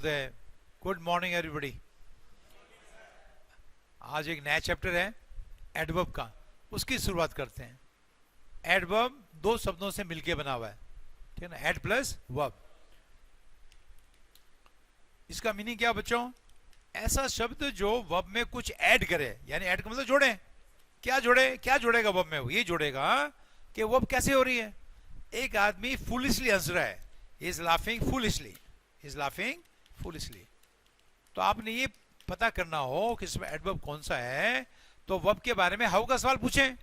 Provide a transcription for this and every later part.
शुभोदय, good morning everybody. आज एक नया चैप्टर है एडवर्ब का, उसकी शुरुआत करते हैं। एडवर्ब दो शब्दों से मिलके बना हुआ है, ठीक है ना, एड प्लस वर्ब। इसका मीनिंग क्या बच्चों? ऐसा शब्द जो वर्ब में कुछ ऐड करे, यानी ऐड का मतलब जोड़े। क्या जोड़े? क्या जोड़ेगा वर्ब में? ये जोड़ेगा कि वर्ब कैसे हो रही है। एक आदमी फूलिशली हंस रहा है, is laughing foolishly, is laughing foolishly. तो आपने ये पता करना हो कि इसमें एडवर्ब कौन सा है, तो वर्ब के बारे में हाउ का सवाल पूछें।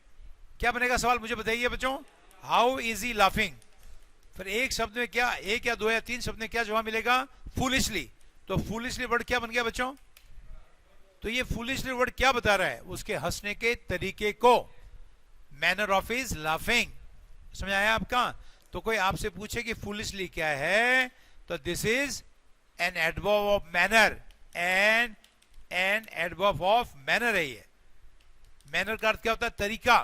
क्या बनेगा सवाल, मुझे बताइए बच्चों। How is he laughing. फिर एक शब्द में क्या, एक या दो या तीन शब्द में क्या जवाब मिलेगा? फूलिशली। तो फूलिशली वर्ड क्या बन गया बच्चों? तो ये फूलिशली वर्ड क्या बता रहा है? उसके हंसने के तरीके को, मैनर ऑफ इज लाफिंग। समझ आया आपका? तो कोई आपसे पूछे कि फूलिशली क्या है, तो this is an adverb of manner, an adverb of manner है ये। मैनर का अर्थ क्या होता है? तरीका।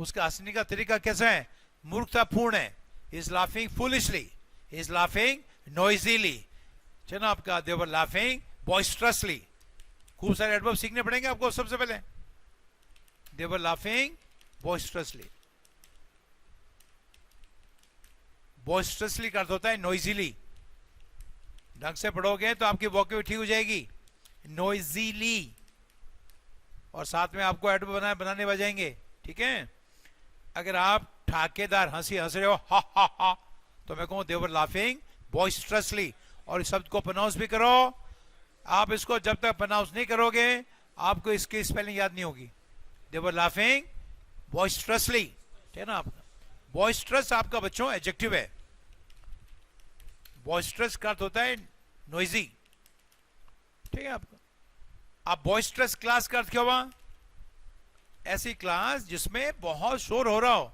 उसका हंसने का तरीका कैसा है? मूर्खतापूर्ण है। Is laughing foolishly, is laughing noisily. चलो आपका, दे वर लाफिंग बॉइस्ट्रसली। खूब सारे एडवर्ब सीखने पड़ेंगे आपको। सबसे पहले दे वर लाफिंग बॉइस्ट्रसली। बॉइस्ट्रसली का अर्थ होता है नॉइजीली। ढंग से पढ़ोगे तो आपकी वोकैब्युलरी ठीक हो जाएगी। नॉइजीली, और साथ में आपको एडवर्ब बनाने बजाएंगे, ठीक है। अगर आप ठाकेदार हंसी हंस रहे हो, हा हा हा, तो मैं कहूं दे वर लाफिंग बॉइस्ट्रसली। और इस शब्द को प्रोनाउंस भी करो। आप इसको जब तक प्रोनाउंस नहीं करोगे आपको इसकी स्पेलिंग याद नहीं होगी। दे वर लाफिंग बॉइस्ट्रसली, ठीक है ना। आपका बॉइस्ट्रस आपका बच्चों एडजेक्टिव है। बॉइस्ट्रस का अर्थ होता है नॉइजी, ठीक है आपका। अब बॉइस्ट्रस क्लास का अर्थ क्या हुआ? ऐसी क्लास जिसमें बहुत शोर हो रहा हो।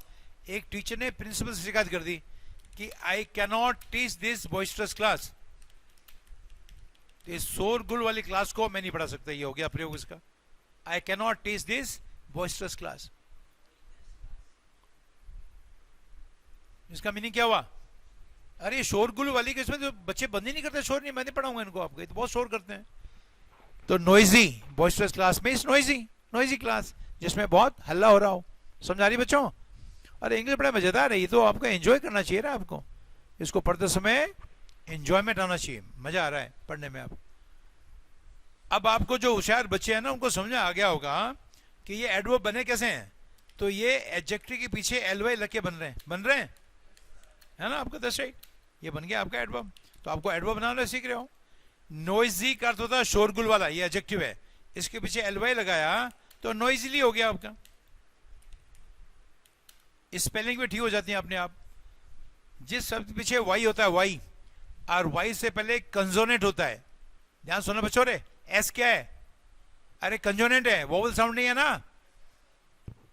एक टीचर ने प्रिंसिपल से शिकायत कर दी कि I can not teach this boisterous class. तो इस शोरगुल वाली क्लास को मैं नहीं पढ़ा सकता। ये हो गया प्रयोग इसका। I can not teach this boisterous class. इसका मीनिंग क्या हुआ? अरे शोरगुल वाली, इसमें तो बच्चे बंद ही नहीं करते शोर। नहीं, मैं नहीं पढ़ाऊंगा इनको आपको, तो बहुत शोर करते हैं। तो noisy, boisterous class means noisy, noisy class जिसमें बहुत हल्ला हो रहा हो। समझ आ रही बच्चों? अरे इंग्लिश बड़ा मजेदार है, ये तो आपको एंजॉय करना चाहिए ना। आपको इसको पढ़ते समय एंजॉयमेंट आना चाहिए, मजा आ रहा है पढ़ने में। आप अब आपको जो होशियार बच्चे हैं ना, उनको समझ आ गया होगा कि ये एडवर्ब बने कैसे हैं। तो ये एडजेक्टिव के पीछे एलवाई लग के बन रहे हैं, है ना आपका। दैट्स राइट, ये बन गया आपका एडवर्ब। तो आपको एडवर्ब बनाना सीख रहे हो। नॉइजी का अर्थ होता है शोरगुल वाला, ये एडजेक्टिव है। इसके पीछे एलवाई लगाया तो नॉइजीली हो गया आपका। स्पेलिंग भी ठीक हो जाती है अपने आप। जिस शब्द के पीछे वाई होता है, वाई, और वाई से पहले कंसोनेंट होता है। ध्यान सुनो बच्चों रे, एस क्या है? अरे कंसोनेंट है, वोवल साउंड नहीं है ना।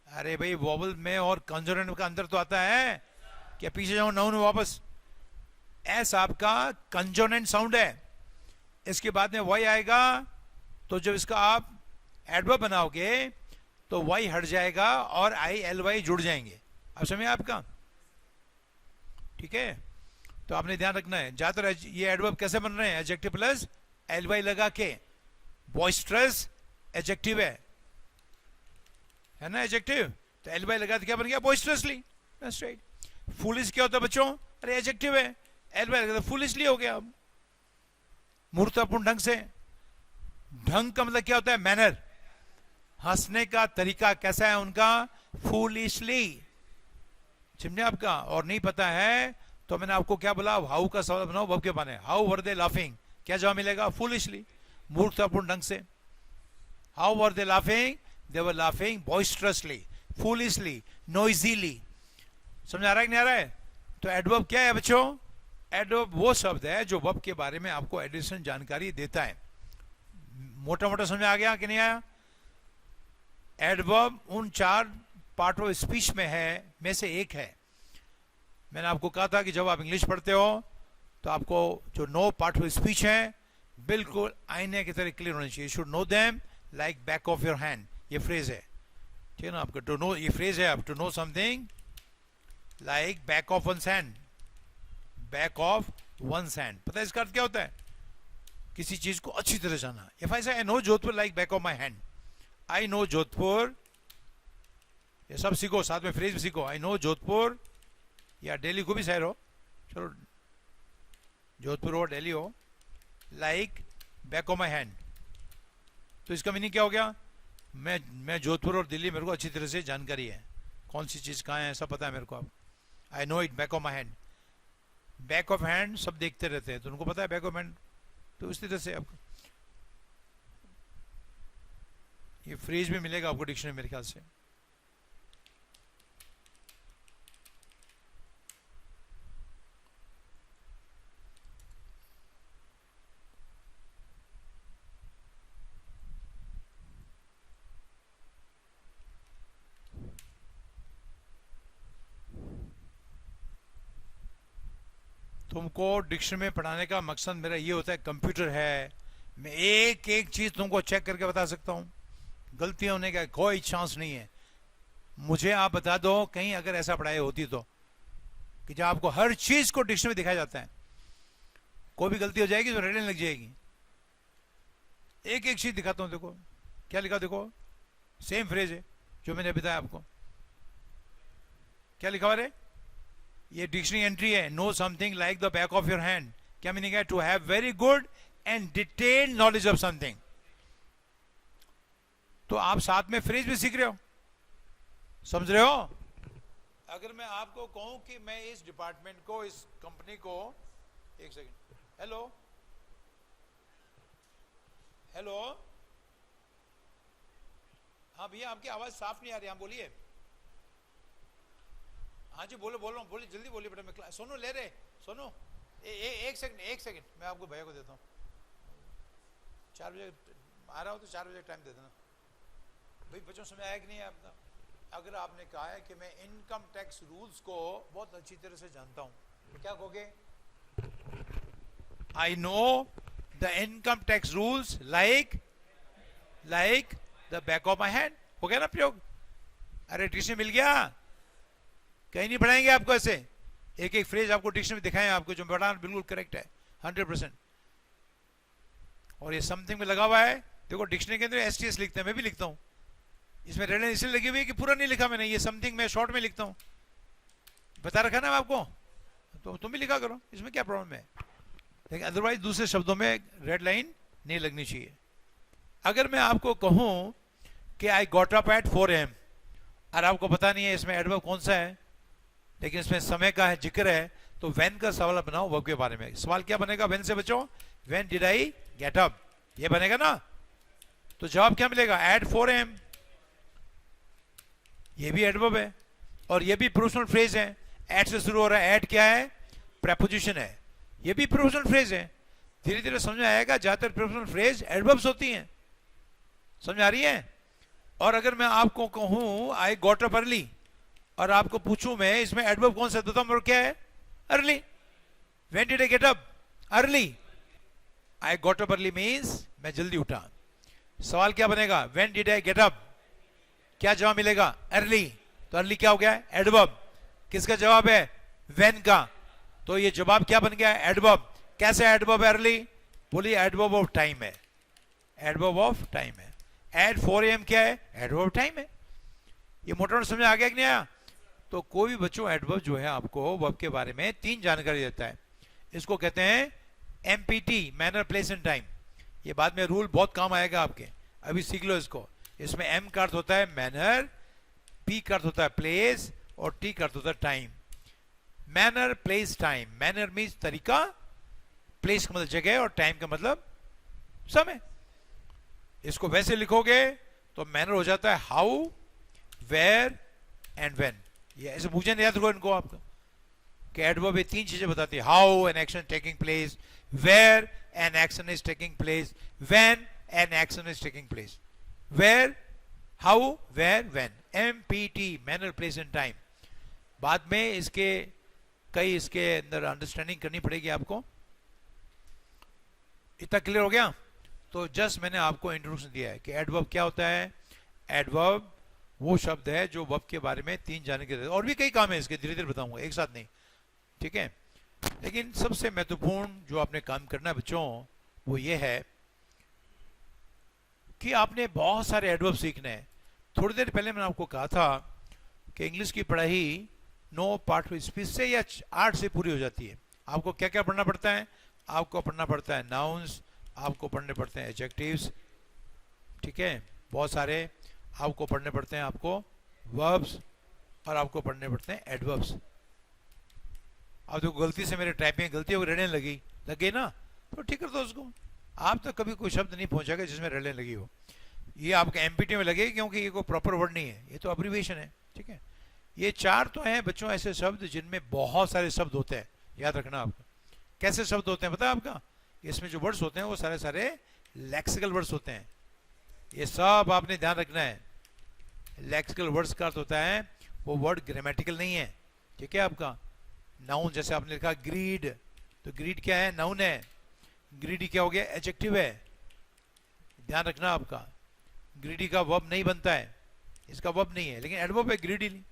अरे भाई वोवल में और कंसोनेंट का अंदर तो आता है क्या? पीछे जाऊं नाउन में वापस। एस आपका कंसोनेंट साउंड है। इसके बाद में वाई आएगा, तो जब इसका आप एडवर्ब बनाओगे तो वाई हट जाएगा और आई एल वाई जुड़ जाएंगे। अब समझे आपका? ठीक है, तो आपने ध्यान रखना है। ज्यादातर ये एडवर्ब कैसे बन रहे हैं? एडजेक्टिव प्लस एल वाई लगा के। बॉइस्ट्रस एडजेक्टिव है ना एडजेक्टिव, तो एल वाई लगा तो क्या बन गया? बॉइस्ट्रसली। That's right. फूलिश क्या होता है बच्चों? अरे एडजेक्टिव है, एल वाई लगा तो फूलिशली हो गया। अब मूर्खतापूर्ण ढंग से। ढंग का मतलब क्या होता है? मैनर। हंसने का तरीका कैसा है उनका? फूलिशली। समझे आपका? और नहीं पता है तो मैंने आपको क्या बोला? हाउ का सवाल बनाओ वर्ब के बने। हाउ वर दे लाफिंग, क्या जवाब मिलेगा? फूलिशली, मूर्खतापूर्ण ढंग से। How were they laughing? They were laughing boisterously, foolishly, noisily. समझ आ रहा है कि नहीं आ रहा है? तो एडवर्ब क्या है बच्चों? एडवर्ब वो शब्द है जो वर्ब के बारे में आपको एडिशनल जानकारी देता है। मोटा मोटा समझ आ गया कि नहीं आया? एडवर्ब उन चार पार्ट ऑफ स्पीच में से एक है। मैंने आपको कहा था कि जब आप इंग्लिश पढ़ते हो तो आपको जो 9 पार्ट ऑफ स्पीच है बिल्कुल आईने की तरह क्लियर होनी चाहिए। Should know them like back of your hand, ये फ्रेज है, ठीक है ना आपका। टू नो, ये फ्रेज है। आप to know something like back of one hand, back of one hand. पता है इसका अर्थ क्या होता है? किसी चीज को अच्छी तरह जाना. If I say I know Jodhpur like back of my hand, I know Jodhpur, ये सब सीखो, साथ में फ्रेज भी सीखो. आई नो जोधपुर, या दिल्ली को भी शहर हो, चलो जोधपुर हो, दिल्ली हो, like back of my hand. तो इसका मीनिंग क्या हो गया? मैं जोधपुर और दिल्ली मेरे को अच्छी तरह से जानकारी है, कौन सी चीज कहाँ है सब पता है मेरे को. अब I know it back of my hand. Back of hand सब देखते रहते हैं तो उनको पता है बैक ऑफ हैंड. तो इस तरह से आपको ये फ्रेज भी मिलेगा आपको डिक्शनरी मेरे ख्याल से. तुमको डिक्शनरी में पढ़ाने का मकसद मेरा ये होता है, कंप्यूटर है, मैं एक एक चीज तुमको चेक करके बता सकता हूँ, गलतियां होने का कोई चांस नहीं है. मुझे आप बता दो कहीं अगर ऐसा पढ़ाई होती तो, कि जब आपको हर चीज को डिक्शनरी में दिखाया जाता है, कोई भी गलती हो जाएगी तो रेडिंग लग जाएगी. एक एक चीज दिखाता हूं, देखो क्या लिखा, देखो सेम फ्रेज है जो मैंने बताया आपको. क्या लिखा हुआ रे? ये डिक्शनरी एंट्री है, know something like the back of your hand. क्या मीनिंग है? To have very good and detailed knowledge of something. तो आप साथ में फ्रेज भी सीख रहे हो, समझ रहे हो? अगर मैं आपको कहूं कि मैं इस डिपार्टमेंट को, इस कंपनी को, एक सेकंड, हेलो हेलो, हाँ भैया आपकी आवाज साफ नहीं आ रही, हाँ बोलिए. हाँ जी बोलो, बोल रहा हूँ, बोलिए जल्दी बोलिए बेटा. मैं सोनू ले रहे, सोनू एक सेकंड, एक सेकंड, मैं आपको भैया को देता हूँ. 4 बजे आ रहा हो तो 4 बजे टाइम दे देना. भाई बच्चों समझ आया कि नहीं आपका? अगर आपने कहा है कि मैं इनकम टैक्स रूल्स को बहुत अच्छी तरह से जानता हूँ, तो क्या कहोगे? I know the income tax rules like the back of my hand. हो गया ना प्रयोग? अरे डिक्शनरी मिल गया, कहीं नहीं पढ़ाएंगे आपको ऐसे. एक एक फ्रेज आपको डिक्शनरी में दिखाएं आपको, जो पढ़ाना बिल्कुल करेक्ट है 100%. और ये समथिंग में लगा हुआ है, देखो डिक्शनरी के अंदर एसटीएस लिखते हैं, मैं भी लिखता हूँ. इसमें रेडिंग इसलिए लगी हुई है कि पूरा नहीं लिखा मैंने, ये समथिंग मैं शॉर्ट में लिखता हूँ, बता रखा ना आपको, तो तुम भी लिखा करो, इसमें क्या प्रॉब्लम है. लेकिन अदरवाइज दूसरे शब्दों में रेड लाइन नहीं लगनी चाहिए. अगर मैं आपको कहूं कि I got up at 4 AM और आपको पता नहीं है इसमें एडवर्ब कौन सा है, लेकिन इसमें समय का है, जिक्र है, तो व्हेन का सवाल बनाओ वर्ब के बारे में. सवाल क्या बनेगा व्हेन से बच्चों? When did I get up, ये बनेगा ना. तो जवाब क्या मिलेगा? At 4 AM. ये भी एडवर्ब है और ये भी प्रोपोजिशनल फ्रेज है. एट से शुरू हो रहा है, एट क्या है? प्रेपोजिशन है. ये भी प्रोपोजिशनल फ्रेज है. धीरे धीरे समझ में आएगा, ज्यादातर प्रोपोजिशनल फ्रेज एडवर्ब्स होती हैं. समझ आ रही है? और अगर मैं आपको कहूं आई गॉट अप अर्ली और आपको पूछूं मैं इसमें एडवर्ब कौन सा, तो क्या है? Early. When did I get up? Early. I got up early means मैं जल्दी उठा. सवाल क्या बनेगा? When did I get up. क्या जवाब मिलेगा? अर्ली. तो अर्ली क्या हो गया? एडवर्ब. किसका जवाब है? व्हेन का. तो ये जवाब क्या बन गया? एडवर्ब. कैसे एडवर्ब है अर्ली? बोलिए एडवर्ब ऑफ टाइम है. एडवर्ब ऑफ टाइम है. एट 4 AM क्या है? एडवर्ब ऑफ टाइम है. ये मोटा समझ आ गया कि नहीं आया? तो कोई भी बच्चों एडवर्ब जो है आपको वर्ब के बारे में 3 जानकारी देता है. इसको कहते हैं empty, manner place and time. ये बाद में रूल बहुत काम आएगा आपके, अभी सीख लो इसको. इसमें एम का अर्थ होता है मैनर, पी का अर्थ होता है प्लेस और टी का अर्थ होता है time. Manner place time. Manner means तरीका, प्लेस का मतलब जगह और टाइम का मतलब समय. इसको वैसे लिखोगे तो मैनर हो जाता है हाउ, वेयर एंड व्हेन. ये ऐसे पूछे नहीं याद रखो इनको आपको कि एडवर्ब ये 3 चीजें बताती है. How an action taking place, where an action is taking place, when an action is taking place. Where, how, where, when. MPT, manner place and time. बाद में इसके कई इसके अंदर अंडरस्टैंडिंग करनी पड़ेगी आपको. इतना क्लियर हो गया? तो जस्ट मैंने आपको इंट्रोडक्शन दिया है कि एडवर्ब क्या होता है. एडवर्ब वो शब्द है जो वर्ब के बारे में 3 जानने के, और भी कई काम है इसके, धीरे धीरे बताऊंगा, एक साथ नहीं, ठीक है. लेकिन सबसे महत्वपूर्ण जो आपने काम करना है बच्चों, वो ये है कि आपने बहुत सारे एडवर्ब सीखने हैं। थोड़ी देर पहले मैंने आपको कहा था कि इंग्लिश की पढ़ाई 9 पार्ट ऑफ स्पीच से या 8 से पूरी हो जाती है। आपको क्या क्या पढ़ना पड़ता है? आपको पढ़ना पड़ता है नाउन्स, आपको पढ़ने पड़ते हैं एडजेक्टिव्स, ठीक है, बहुत सारे आपको पढ़ने पड़ते हैं, आपको वर्ब्स, और आपको पढ़ने पड़ते हैं एडवर्ब्स। अब देखो गलती से मेरे टाइपिंग गलती हो रेड़ने लगे ना, तो ठीक कर दो उसको। आप तो कभी कोई शब्द नहीं पहुंचेगा जिसमें रेड़ने लगी हो। ये आपके एमपीटी में लगेगी क्योंकि ये कोई प्रॉपर वर्ड नहीं है, ये तो अब्रीविएशन है, ठीक है। ये 4 तो हैं बच्चों ऐसे शब्द जिनमें बहुत सारे शब्द होते हैं, याद रखना आपका। कैसे शब्द होते हैं पता है आपका? इसमें जो वर्ड्स होते हैं वो सारे सारे लेक्सिकल वर्ड्स होते हैं। ये सब आपने ध्यान रखना है। लेक्सिकल वर्ड्स का अर्थ होता है वो वर्ड ग्रामेटिकल नहीं है, ठीक है आपका। नाउन जैसे आपने लिखा ग्रीड, तो ग्रीड क्या है? नाउन है। ग्रीडी क्या हो गया? एडजेक्टिव है। ध्यान रखना आपका, ग्रीडी का वर्ब नहीं बनता है, इसका वर्ब नहीं है, लेकिन एडवर्ब है ग्रीडीली।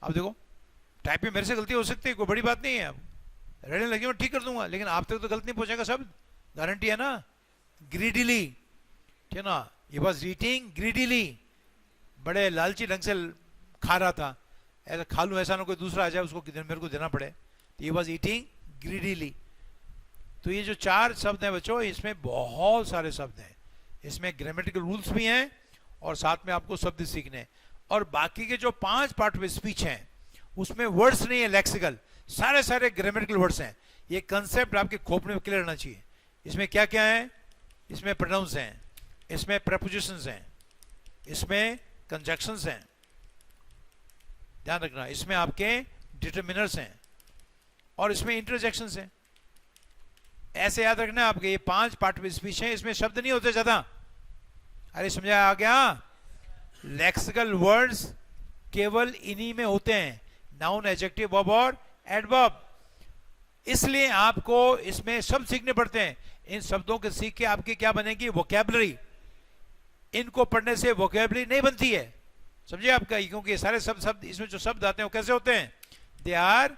अब देखो टाइप में मेरे से गलती हो सकती है, कोई बड़ी बात नहीं है। अब रेडने लगी मैं ठीक कर दूंगा, लेकिन आप तक तो गलत नहीं पहुंचेगा शब्द, गारंटी है ना। ग्रीडीली, ठीक है ना। ये वॉज ईटिंग ग्रीडीली, बड़े लालची ढंग से खा रहा था। ऐसा खा लूं ऐसा ना कोई दूसरा आ जाए उसको मेरे को देना पड़े। तो ये वॉज ईटिंग ग्रीडीली। तो ये जो 4 शब्द हैं बच्चों, इसमें बहुत सारे शब्द हैं, इसमें ग्रामेटिकल रूल्स भी हैं और साथ में आपको शब्द सीखने हैं। और बाकी के जो 5 पार्ट ऑफ स्पीच हैं उसमें वर्ड्स नहीं है लेक्सिकल, सारे सारे ग्रामेटिकल वर्ड्स हैं। ये कंसेप्ट आपके खोपड़े में क्लियर रहना चाहिए। इसमें क्या क्या है? इसमें प्रोनाउंस हैं, इसमें प्रेपोजिशंस हैं, इसमें कंजक्शंस हैं, ध्यान रखना, इसमें आपके डिटरमिनर्स हैं और इसमें इंटरजेक्शंस हैं। ऐसे याद रखना आपके ये 5 पार्ट ऑफ स्पीच है, इसमें शब्द नहीं होते ज्यादा। अरे समझा आ गया? लेक्सिकल वर्ड्स केवल इन्हीं में होते हैं, नाउन, एडजेक्टिव, वर्ब और एडवर्ब। इसलिए आपको इसमें शब्द सीखने पड़ते हैं। इन शब्दों के सीख के आपकी क्या बनेगी? वोकैबुलरी। इनको पढ़ने से वोकैबुलरी नहीं बनती है, समझे आपका? क्योंकि सारे शब्द इसमें जो शब्द आते हैं वो कैसे होते हैं? They are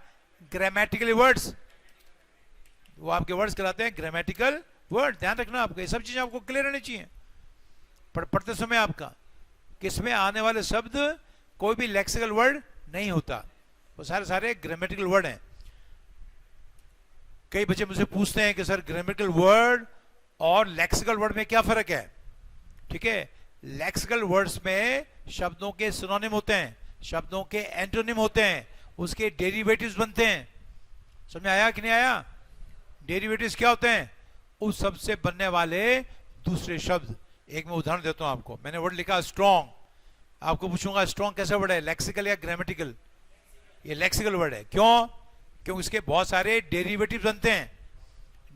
grammatically words. वो आपके वर्ड्स कहलाते हैं ग्रामेटिकल वर्ड। ध्यान रखना आपको, ये सब चीजें आपको क्लियर रहनी चाहिए पढ़ते समय आपका। किसमें आने वाले शब्द कोई भी लेक्सिकल वर्ड नहीं होता, वो सारे सारे ग्रामेटिकल वर्ड हैं। कई बच्चे मुझसे पूछते हैं कि सर ग्रामेटिकल वर्ड और लेक्सिकल वर्ड में क्या फर्क है? ठीक है, लेक्सिकल वर्ड्स में शब्दों के सिनोनिम होते हैं, शब्दों के एंटोनिम होते हैं, उसके डेरिवेटिव्स बनते हैं। समझ में आया कि नहीं आया? डेरिवेटिव्स क्या होते हैं? उस शब्द से बनने वाले दूसरे शब्द। एक मैं उदाहरण देता हूं आपको। मैंने वर्ड लिखा स्ट्रॉन्ग, आपको पूछूंगा स्ट्रॉन्ग कैसा वर्ड है, लेक्सिकल या ग्रामेटिकल? ये लेक्सिकल वर्ड है। क्यों? क्योंकि इसके बहुत सारे डेरिवेटिव्स बनते हैं।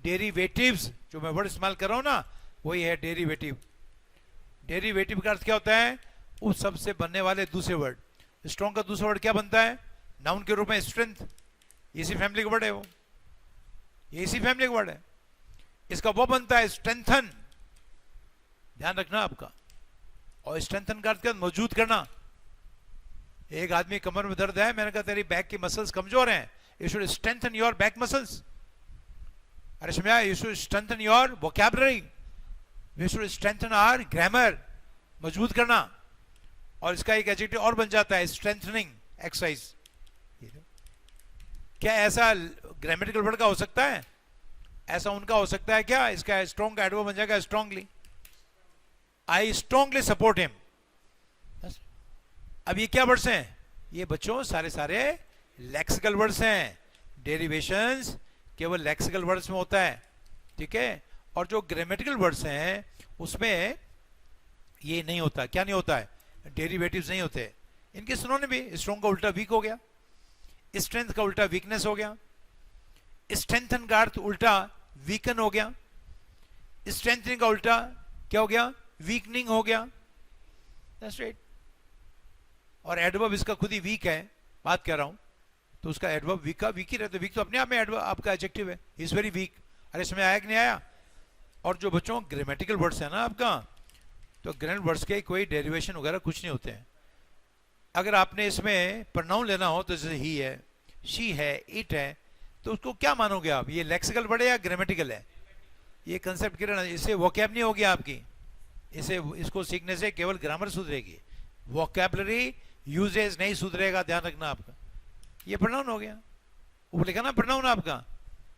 डेरिवेटिव्स जो मैं वर्ड इस्तेमाल कर रहा हूं ना, वही है डेरिवेटिव। डेरिवेटिव का अर्थ क्या होता है? उस शब्द से बनने वाले दूसरे वर्ड। स्ट्रॉन्ग का दूसरा वर्ड क्या बनता है? नाउन के रूप में स्ट्रेंथ। इसी फैमिली का वर्ड है वो, ये इसी फैमिली का वर्ड है। इसका वो बनता है स्ट्रेंथन, ध्यान रखना आपका। और स्ट्रेंथन का अर्थ क्या? मजबूत करना। एक आदमी कमर में दर्द है, मैंने कहा तेरी बैक की मसल्स कमजोर हैं, you should strengthen your back muscles. अरे समझा? You should strengthen your vocabulary, we should strengthen our grammar, मजबूत करना। और इसका एक एडजेक्टिव और बन जाता है स्ट्रेंथनिंग एक्सरसाइज। क्या ऐसा ग्रामेटिकल वर्ड का हो सकता है? ऐसा उनका हो सकता है क्या? इसका स्ट्रॉन्ग का एडवर्ब बन जाएगा strongly. I strongly support him. अब ये क्या वर्ड्स हैं? ये बच्चों सारे सारे लेक्सिकल वर्ड्स हैं। डेरिवेशंस केवल लेक्सिकल वर्ड्स में होता है, ठीक है। और जो ग्रामेटिकल वर्ड्स हैं उसमें ये नहीं होता। क्या नहीं होता है? डेरिवेटिव्स नहीं होते। इनके सिनोनिम भी, स्ट्रॉन्ग का उल्टा वीक हो गया, स्ट्रेंथ का उल्टा वीकनेस हो गया, स्ट्रेंथन का अर्थ उल्टा वीकन हो गया, स्ट्रेंथनिंग का उल्टा क्या हो गया? वीकनिंग हो गया। That's right. और एडवर्ब इसका खुद ही वीक है, बात कर रहा हूं, तो उसका एडवर्ब वीक का वीक ही रहता है। वीक तो अपने आप में एडवर्ब आपका एडजेक्टिव है, इज वेरी वीक। अरे समझ आया कि नहीं आया? और जो बच्चों ग्रामेटिकल वर्ड्स है ना आपका, तो ग्रामेटिकल वर्ड्स के कोई डेरिवेशन वगैरह कुछ नहीं होते हैं। अगर आपने इसमें प्रोनाउन लेना हो तो जैसे ही है, शी है, इट है, तो उसको क्या मानोगे आप, ये लेक्सिकल वर्ड है या ग्रामेटिकल है? ये कंसेप्ट क्लियर, इससे वोकैब नहीं होगी आपकी, इसे इसको सीखने से केवल ग्रामर सुधरेगी, वोकैबलरी यूजेज नहीं सुधरेगा, ध्यान रखना आपका। ये प्रोनाउन हो गया, ऊपर लिखा ना प्रोनाउन आपका,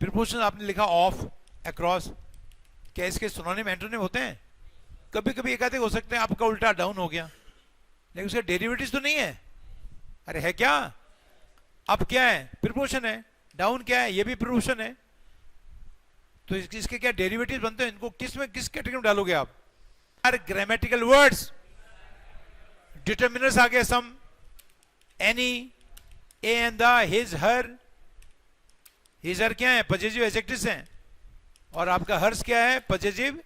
प्रीपोजिशन आपने लिखा ऑफ, अक्रॉस, क्या इसके सिनोनिम एंटोनिम होते हैं? कभी कभी एक आधे हो सकते हैं, आपका उल्टा डाउन हो गया, लेकिन उसके डेरिवेटिव्स तो नहीं है। अरे है क्या? अब क्या है? प्रीपोजिशन है। डाउन क्या है? ये भी प्रीपोजिशन है। तो इसके क्या डेरिवेटिव्स बनते हैं? इनको किस में, किस कैटेगरी में डालोगे आप? आर ग्रामेटिकल वर्ड्स, डिटर्मिनर्स आ गए some, any, a and the, his, her. हिज हर क्या है? पजेसिव एडजेक्टिव्स हैं, और आपका हर्स क्या है? पजेसिव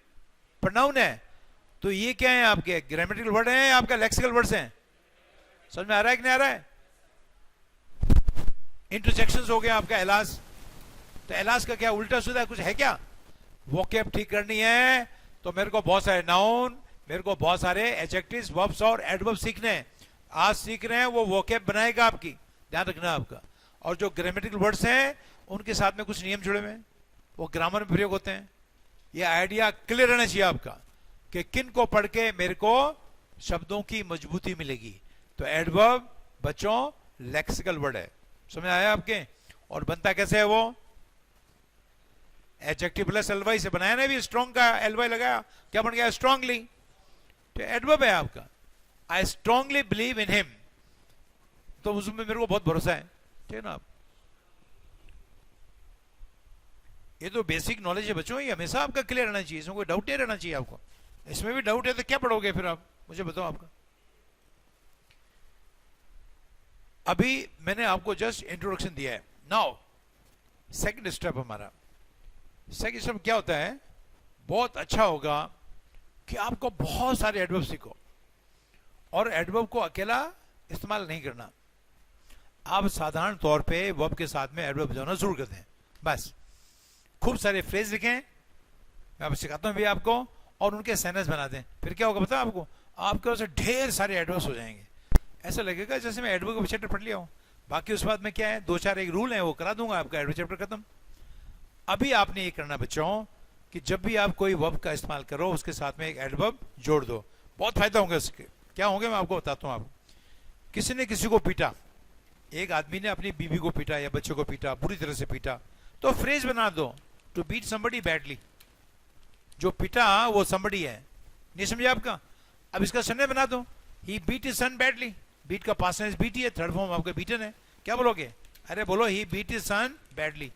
प्रोनाउन है। तो ये क्या है? आपके ग्रामेटिकल वर्ड हैं, आपका लेक्सिकल वर्ड्स हैं। समझ में आ रहा है कि नहीं आ रहा है? इंटरजेक्शंस हो गया आपका एलास, तो एलास का क्या उल्टा सीधा कुछ है क्या? वोकैब ठीक करनी है तो मेरे को बहुत सारे नाउन, मेरे को बहुत सारे एडजेक्टिव्स, वर्ब्स और एडवर्ब सीखने हैं। आज सीख रहे हैं, वो वोकैब बनाएगा आपकी, ध्यान रखना आपका। और जो ग्रामेटिकल वर्ड्स हैं उनके साथ में कुछ नियम जुड़े हुए हैं, वो ग्रामर में प्रयोग होते हैं। ये आइडिया क्लियर रहना चाहिए आपका कि किन को पढ़ के मेरे को शब्दों की मजबूती मिलेगी। तो एडवर्ब बच्चों लेक्सिकल वर्ड है, समझ आया आपके? और बनता कैसे है वो? एडजेक्टिव प्लस एलवाई से बनाया ना, भी स्ट्रॉन्ग का एलवाई लगाया, क्या बन गया? स्ट्रांगली। तो एडवर्ब है आपका, I strongly believe in him, तो उसमें मेरे को बहुत भरोसा है, ठीक है ना? आप ये तो बेसिक नॉलेज है बच्चों, ये हमेशा आपका क्लियर रहना चाहिए, इसमें कोई डाउट नहीं रहना चाहिए आपको। इसमें भी डाउट है तो क्या पढ़ोगे फिर आप, मुझे बताओ आपका। अभी मैंने आपको जस्ट इंट्रोडक्शन दिया है। नाउ सेकंड स्टेप हमारा, सेकंड स्टेप क्या होता है? बहुत अच्छा होगा कि आपको बहुत सारे एडवर्ब सीखो, और एडवर्ब को अकेला इस्तेमाल नहीं करना। आप साधारण तौर पे वर्ब के साथ में एडवर्ब जोड़ना शुरू करते हैं, बस। खूब सारे फ्रेज लिखें, मैं आपको सिखाता हूं भी आपको, और उनके सेंटेंस बना दें। फिर क्या होगा पता है आपको? आपके पास ढेर सारे एडवर्ब्स हो जाएंगे, ऐसा लगेगा जैसे मैं एडवर्ब का चैप्टर पढ़ लिया हूं। बाकी उस बाद में क्या है, दो चार एक रूल है, वो करा दूंगा, आपका एडवर्ब चैप्टर खत्म। अभी आपने ये करना बच्चों कि जब भी आप कोई वर्ब का इस्तेमाल करो, उसके साथ में एक एडवर्ब जोड़ दो, बहुत फायदा होंगे उसके। क्या होंगे मैं आपको बताता हूं। आपको किसी ने किसी को पीटा, एक आदमी ने अपनी बीवी को पीटा या बच्चे को पीटा, बुरी तरह से पीटा, तो फ्रेज बना दो, टू बीट समबडी बैडली। जो पीटा वो समबडी है, नहीं समझे आपका? अब इसका सन्ने बना दो, he beat his son badly. Beat का पास्ट टेंस बीटी है, थर्ड फॉर्म आपका बीटन है। क्या बोलोगे? अरे बोलो he beat his son badly.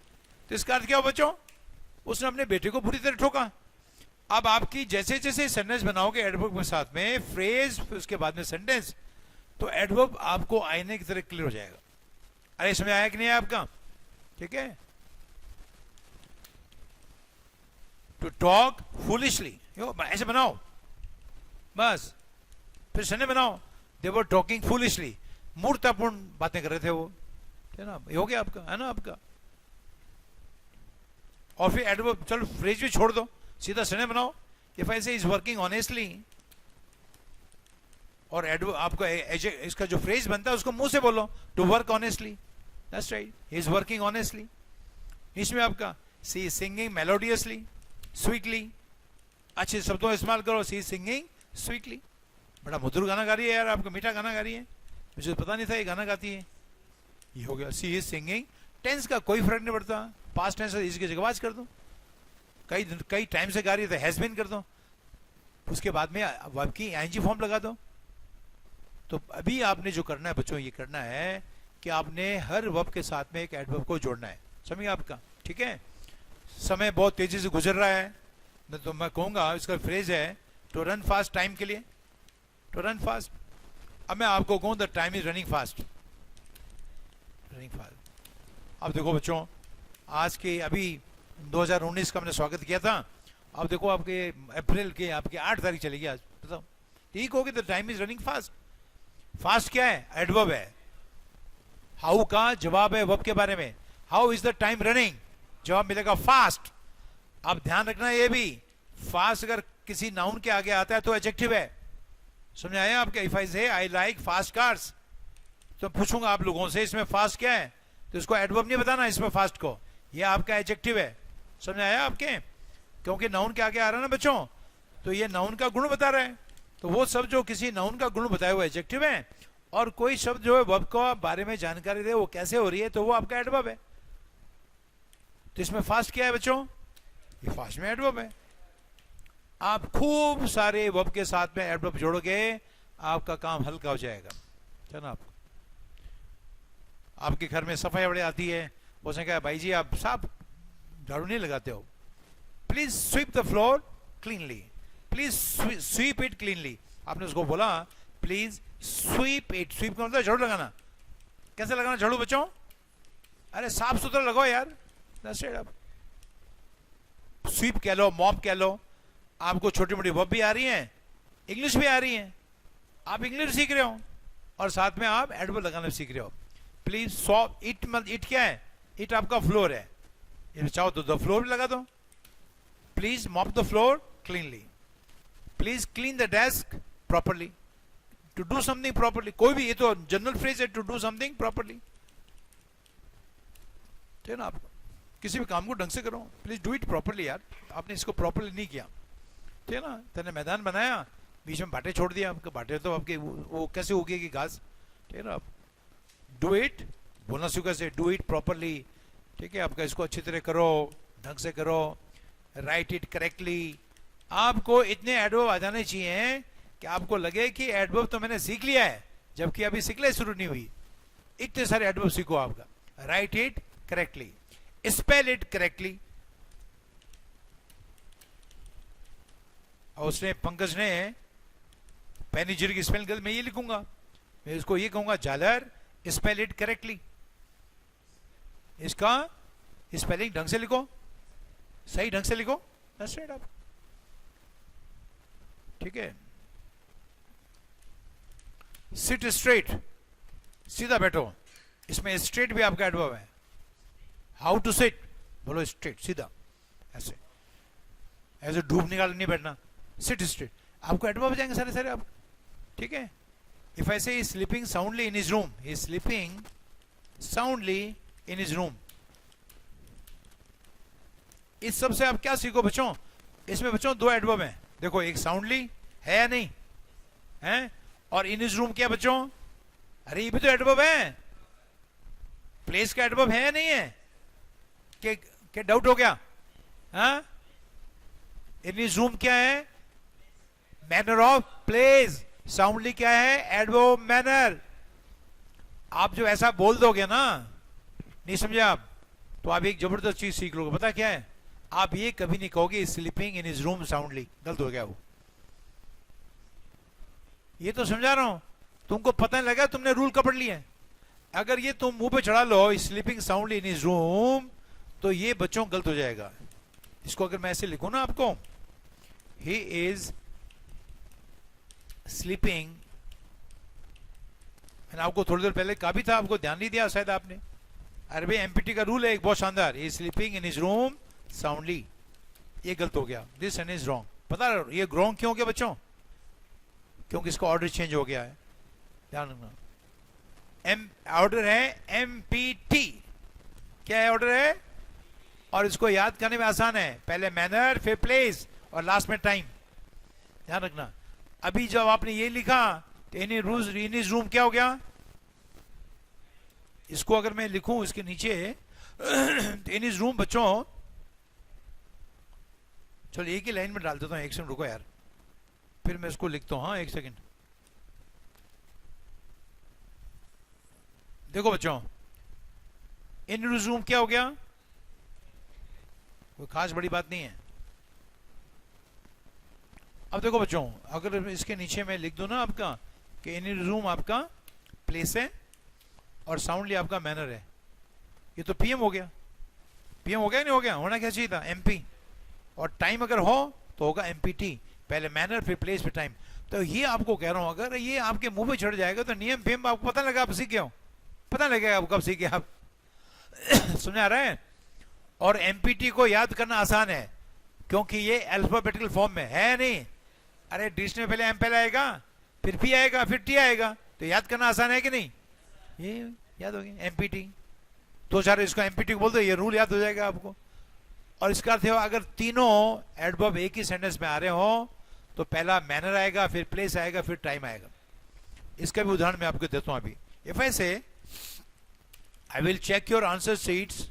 तो इसका अर्थ क्या हो बच्चों? उसने अपने बेटे को बुरी तरह ठोका। अब आपकी जैसे जैसे सेंटेंस बनाओगे एडवर्ब के साथ में फ्रेज, फिर उसके बाद में सेंटेंस, तो एडवर्ब आपको आईने की तरह क्लियर हो जाएगा। अरे इसमें आया कि नहीं है आपका? ठीक है। टू टॉक फूलिशली, ऐसे बनाओ बस। फिर सने बनाओ, दे वर टॉकिंग फूलिशली, मूर्खतापूर्ण बातें कर रहे थे वो, है ना? ये हो गया आपका, है ना आपका? और फिर एडवर्ब, चलो फ्रेज भी छोड़ दो, सीधा सने बनाओ। इफ आई से इज वर्किंग ऑनेस्टली, और एडवर्ब आपको इसका जो फ्रेज बनता है उसको मुंह से बोलो, to work honestly, that's right, he is working honestly. इसमें आपका she is singing melodiously, sweetly, अच्छे शब्दों का इस्तेमाल करो, सी इज सिंगिंग स्वीटली। बड़ा मधुर गाना गा रही है यार, आपका मीठा गाना गा रही है, मुझे पता नहीं था ये गाना गाती है। ये हो गया, सी इज सिंगिंग। टेंस का कोई फर्क नहीं पड़ता, पास्ट टेंस इसकी जगह वाज कर दो, कई टाइम से गा रही है तो हैज बीन कर दो, उसके बाद में वर्ब की आईएनजी फॉर्म लगा दो। तो अभी आपने जो करना है बच्चों, ये करना है कि आपने हर वर्ब के साथ में एक एडवर्ब को जोड़ना है, समझिए आपका, ठीक है? समय बहुत तेजी से गुजर रहा है, तो मैं कहूंगा इसका फ्रेज है टू रन फास्ट, टाइम के लिए टू रन फास्ट। अब मैं आपको कहूं the time is running fast, running fast. अब देखो बच्चों, आज के अभी 2019 का हमने स्वागत किया था, अब देखो आपके अप्रैल के आपके 8 तारीख चलेगी आज, बताओ ठीक होगी? The time is running fast. Fast क्या है? एडवर्ब है। हाउ का जवाब है वर्ब के बारे में, how is the time running, जवाब मिलेगा फास्ट। अब ध्यान रखना ये भी, फास्ट अगर किसी नाउन के आगे आता है तो एडजेक्टिव है, समझ आया आपके? If I say I like fast cars, तो पूछूंगा आप लोगों से इसमें फास्ट क्या है, तो इसको एडवर्ब नहीं बताना इसमें फास्ट को, ये आपका एडजेक्टिव है, समझ आया आपके? क्योंकि नाउन के आगे आ रहा है ना बच्चों, तो ये नाउन का गुण बता रहा है। तो वो शब्द जो किसी नाउन का गुण बताया हुआ एडजेक्टिव है, और कोई शब्द जो है वर्ब को बारे में जानकारी दे वो कैसे हो रही है, तो वो आपका एडवर्ब है। तो इसमें फास्ट क्या है बच्चों? ये फास्ट में एडवर्ब है। आप खूब सारे वर्ब के साथ में एडवर्ब जोड़ोगे, आपका काम हल्का हो जाएगा। चलो, आपके घर में सफाई बड़ी आती है, उसने कहा भाई जी आप साफ झाड़ू नहीं लगाते हो, please sweep the floor cleanly, please sweep it cleanly. आपने उसको बोला प्लीज स्वीप इट, स्वीप का मतलब झाड़ू लगाना। कैसे लगाना झाड़ू बच्चों? अरे साफ सुथरा लगाओ यार। स्वीप कह लो, मॉप कह लो। आपको छोटी मोटी वर्ब भी आ रही है, इंग्लिश भी आ रही है, आप इंग्लिश सीख रहे हो और साथ में आप एडवर्ब लगाना सीख रहे हो। प्लीज सॉप इट, इट क्या है? इट आपका फ्लोर है, चाहो तो द फ्लोर भी लगा दो। Please mop the floor cleanly, please clean the desk properly, to do something properly. कोई भी, ये तो जनरल फ्रेज है, टू डू समथिंग प्रॉपरली, ठीक है ना? आप किसी भी काम को ढंग से करो, प्लीज डू इट प्रॉपरली। यार आपने इसको प्रॉपरली नहीं किया, ठीक है ना? तेने मैदान बनाया, बीच में बाटे छोड़ दिया, आपके बाटे तो आपके वो कैसे उगेगी घास, ठीक है ना? आप डू इट बोलना सीखो से, डू इट प्रॉपरली, ठीक है? आपका इसको अच्छी तरह करो, ढंग से करो, राइट इट करेक्टली। आपको इतने एडवर्ब आ जाने चाहिए कि आपको लगे कि एडवर्ब तो मैंने सीख लिया है, जबकि अभी सीखना शुरू नहीं हुई। इतने सारे एडवर्ब सीखो आपका। Right it correctly, spell it correctly. और उसने, पंकज ने पैनिजिर की स्पेलिंग गलत, मैं ये लिखूंगा, मैं इसको ये कहूंगा जालर स्पेल इट करेक्टली। इसका स्पेलिंग ढंग से लिखो, सही ढंग से लिखो, आप, ठीक है? सिट स्ट्रेट, सीधा बैठो, इसमें स्ट्रेट भी आपका एडवर्ब है। हाउ टू सिट, बोलो स्ट्रेट, सीधा, ऐसे ऐसे डूब निकाल नहीं बैठना, सिट स्ट्रेट। आपको एडवर्ब जाएंगे सारे सारे आप, ठीक है? इफ आई से sleeping soundly in his room, he is sleeping soundly in his room. इस सब से आप क्या सीखो बच्चों? इसमें बच्चों दो एडवर्ब हैं, देखो, एक साउंडली है या नहीं है, और इन हिज रूम क्या बच्चों? अरे ये भी तो एडवर्ब है। प्लेस का एडवर्ब है या नहीं है? के डाउट हो गया? हाँ, इन हिज रूम क्या है? Manner of place. साउंडली क्या है? Adverb manner. आप जो ऐसा बोल दोगे ना, नहीं समझे आप, तो आप एक जबरदस्त चीज सीख लोगे। पता क्या है? आप ये कभी नहीं कहोगे sleeping in his room soundly, गलत हो गया वो। ये तो समझा रहा हूं, तुमको पता नहीं लगा, तुमने रूल का पढ़ लिया। अगर ये तुम मुंह पे चढ़ा लो sleeping soundly in his room, तो ये बच्चों गलत हो जाएगा। इसको अगर मैं ऐसे लिखूं ना आपको, ही इज स्लीपिंग, मैंने आपको थोड़ी देर पहले कहा भी था, आपको ध्यान नहीं दिया शायद आपने। अरे भाई एमपीटी का रूल है एक बहुत शानदार, he sleeping in his room soundly, ये गलत हो गया, दिस एंड इज रॉन्ग। पता ये रॉन्ग क्यों हो गया बच्चों? क्योंकि इसका ऑर्डर चेंज हो गया है, ध्यान रखना। ऑर्डर है एमपीटी, क्या है ऑर्डर है? और इसको याद करने में आसान है, पहले मैनर, फिर प्लेस और लास्ट में टाइम, ध्यान रखना। अभी जब आपने ये लिखा तो इन हिज रूम क्या हो गया? इसको अगर मैं लिखूं इसके नीचे इन हिज रूम, बच्चों चलो एक ही लाइन में डाल देता हूं, एक सेकंड रुको यार, फिर मैं इसको लिखता हूं। हाँ एक सेकंड, देखो बच्चों, इन हिज रूम क्या हो गया? कोई खास बड़ी बात नहीं है। अब देखो बच्चों, अगर इसके नीचे मैं लिख दूं ना आपका कि इन हिज रूम आपका प्लेस है और साउंडली आपका मैनर है, ये तो पीएम हो गया। पीएम हो गया नहीं हो गया? होना क्या चाहिए था? एमपी। और टाइम अगर हो तो होगा एमपीटी, पहले मैनर फिर प्लेस फिर टाइम। तो ये आपको कह रहा हूं, अगर ये आपके मुंह पे चढ़ जाएगा तो नियम फेम आपको पता लगा, आप सीखे हो, पता लगेगा आपको कब सीखे आप। समझ आ रहा है? और एमपीटी को याद करना आसान है क्योंकि ये अल्फाबेटिकल फॉर्म में है नहीं। अरे डिक्शनरी में पहले एम पहले आएगा, फिर पी आएगा, फिर टी आएगा, तो याद करना आसान है कि नहीं? ये याद हो गया एमपीटी, दो चार इसको एमपीटी बोल दो, ये रूल याद हो जाएगा आपको। और इसका अर्थ है अगर तीनों एडवर्ब एक ही सेंटेंस में आ रहे हो तो पहला मैनर आएगा, फिर प्लेस आएगा, फिर टाइम आएगा। इसका भी उदाहरण मैं आपको देता हूं अभी। If I say I will check your answer sheets,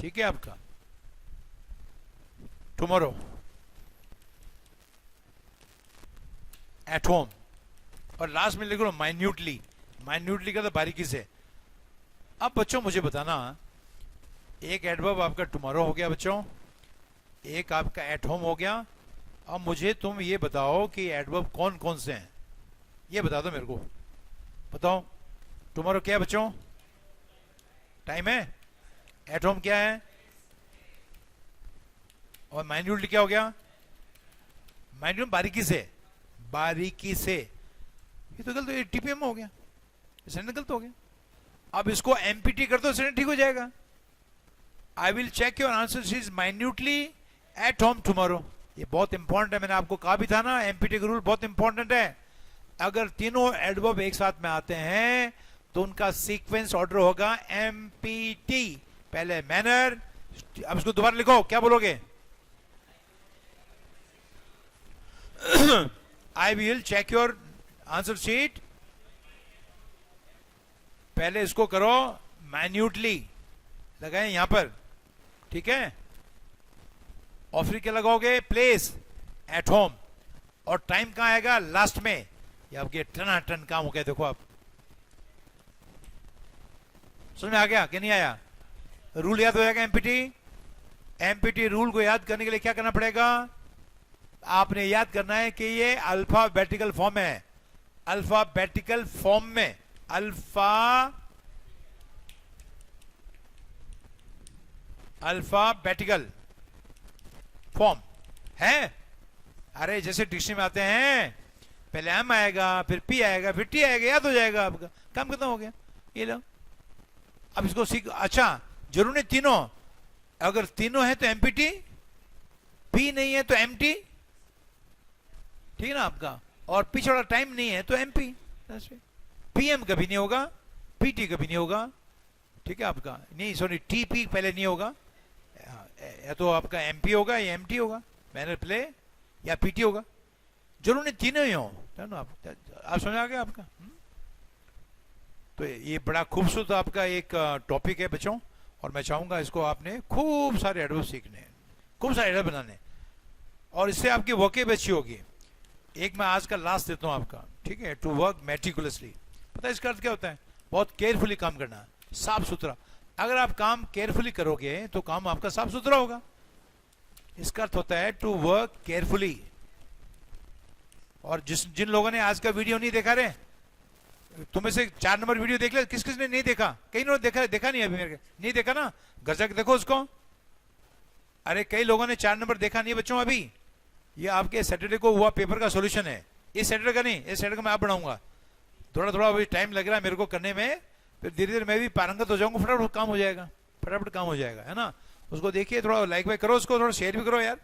ठीक है आपका, टुमारो एट होम, और लास्ट में लिख लो माइन्यूटली। माइन्यूटली का तो बारीकी से। अब बच्चों मुझे बताना, एक एडवर्ब आपका टुमारो हो गया बच्चों, एक आपका एट होम हो गया। अब मुझे तुम ये बताओ कि एडवर्ब कौन कौन से हैं, ये बता दो मेरे को। बताओ, टुमारो क्या है बच्चों? टाइम है। एट होम क्या है? और माइन्यूटली क्या हो गया? माइन्यूट बारीकी से, बारीकी से। ये तो गलत, ये टीपीएम हो गया, सेंटेंस गलत हो गया। अब इसको एमपीटी कर दो, सेंटेंस ठीक हो जाएगा। I will check your answer sheets minutely at home tomorrow. ये बहुत इंपॉर्टेंट है, मैंने आपको कहा भी था ना, एमपीटी का रूल बहुत इंपॉर्टेंट है। अगर तीनों एडवर्ब एक साथ में आते हैं तो उनका सीक्वेंस ऑर्डर होगा एमपीटी, पहले मैनर। अब इसको दोबारा लिखो, क्या बोलोगे? I will check your answer sheet, पहले इसको करो माइन्यूटली, लगाए यहां पर, ठीक है। और फिर क्या लगाओगे? प्लेस एट होम, और टाइम कहां आएगा? लास्ट में। ये आपके टनाटन काम हो गया। देखो आप, समझ में आ गया कि नहीं आया? रूल याद हो जाएगा एमपीटी। एमपीटी रूल को याद करने के लिए क्या करना पड़ेगा? आपने याद करना है कि ये अल्फाबेटिकल फॉर्म है, अल्फाबेटिकल फॉर्म में, अल्फाबेटिकल फॉर्म है। अरे जैसे डिक्शनरी में आते हैं, पहले एम आएगा, फिर पी आएगा, फिर टी आएगा, याद हो जाएगा आपका, काम खत्म हो गया। ये लो, अब इसको सीख। अच्छा, जरूर नहीं तीनों, अगर तीनों है तो एमपीटी, पी नहीं है तो एमटी, ठीक है ना आपका, और पीछे वाला टाइम नहीं है तो एमपी। पीएम कभी नहीं होगा, पीटी कभी नहीं होगा, ठीक है आपका, नहीं सॉरी टीपी पहले नहीं होगा, या तो आपका एमपी होगा या एमटी होगा, मैनर प्ले, या पीटी होगा। जरूर नहीं तीनों ही हो, आप समझ आ गया आपका। तो ये बड़ा खूबसूरत आपका एक टॉपिक है बच्चों, और मैं चाहूंगा इसको आपने खूब सारे एडवर्ब सीखने, खूब सारे एडवर्ब बनाने, और इससे आपकी वोकेब अच्छी होगी। एक मैं आज का लास्ट देता हूं आपका, ठीक है। टू वर्क मेटिकुलसली, पता है इसका अर्थ क्या होता है? बहुत केयरफुली काम करना, साफ सुथरा। अगर आप काम केयरफुली करोगे तो काम आपका साफ सुथरा होगा। इसका अर्थ होता है टू वर्क केयरफुली। और जिन लोगों ने आज का वीडियो नहीं देखा रहे, तुम्हें से 4 नंबर वीडियो देख ले, किस किस ने नहीं देखा? कई लोगों ने देखा नहीं, अभी मेरे नहीं देखा ना, घर जाके देखो उसको। अरे कई लोगों ने 4 नंबर देखा नहीं बच्चों अभी। ये आपके सैटरडे को हुआ पेपर का सॉल्यूशन है, इस सैटरडे का नहीं, इस सैटरडे का मैं आप बनाऊंगा। थोड़ा थोड़ा अभी टाइम लग रहा है मेरे को करने में, फिर धीरे धीरे मैं भी पारंगत हो जाऊंगा, फटाफट काम हो जाएगा, फटाफट काम हो जाएगा, है ना। उसको देखिए, थोड़ा लाइक वाइक करो उसको, थोड़ा शेयर भी करो यार।